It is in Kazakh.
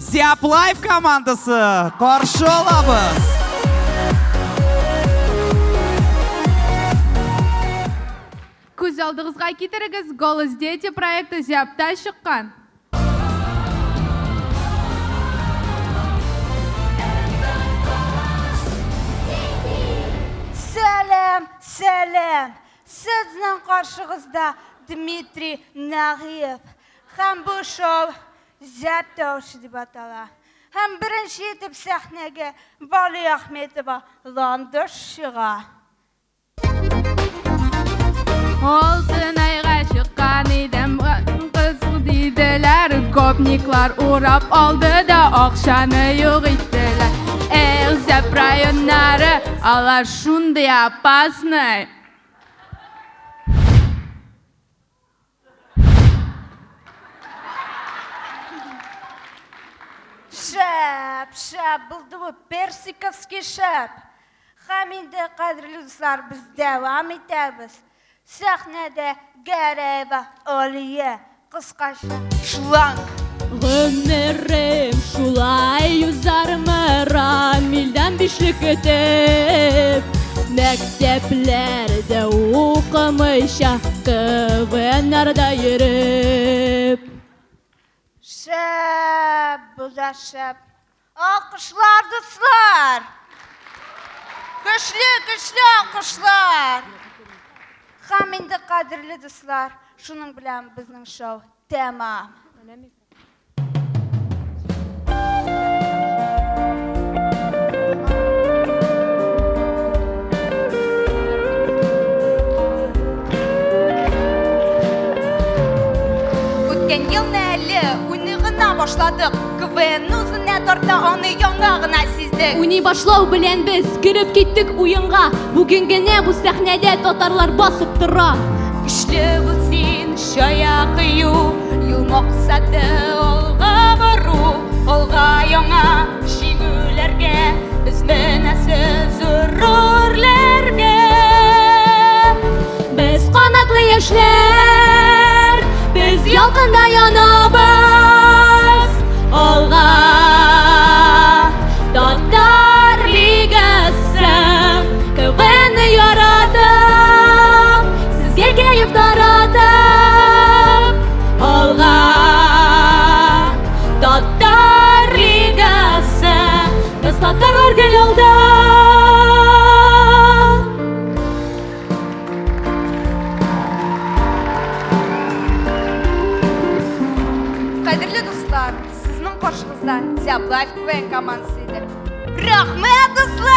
Zap Life komandası qarşı olabız. Көз алдыңызға кетіріңіз, Голос Дети проекті Зяптан шыққан. Сәлем. Сіздің қаршығызда Дмитрий Нағиев. Һәм бұл шоу Зяптаушы деп атала. Һәм бірінші етіп сәхнеге Вали Ахметова Ландыш шыға. Алтын айға шыққан едім, қызық дейділер. Көпниклар урап алды да ақшаны жоқ еттілер. Зәп районнары, алар шундай опасный. Шәп, бұлды бұл персиковский шәп. Хаминді қадірлі достар, біз дәвам етеміз. Сәхнеде Гәрәева Олия, қысқаша шланг. Ғүмірім шулай юзарымы Рамилден бішлік етіп, мәктеплерді оқымыша КВН-нарда еріп. Шәп, бұл да шәп. Ақышлар достар. Күшлі ақышлар. Хаминді қадірлі достар, шуның білән біздің шоу тәмам. Өткен елні әлі өнігіна башладық. КВН ұзына торта оны яңағына сіздік. Уйный башлау білен біз кіріп кеттік уйынға. Бүгін гене бұл сәхнеде татарлар басып тұра. Күшлі бұл сен шая қию, ел мақсаты олға бару. Олға яңа жеңілерге, біз мінәсіз үрірлерге. Біз қанатлы ешлер, біз ялқында янабыз. Олға Татар лигасы КВН-ні яратып, сізге кейіп таратып. Олға Татар лигасы, біз татарлар гел алда. Қадірлі достар, сіздің қаршыңызда Зяп Life КВН командасы еді. Рахмет достар!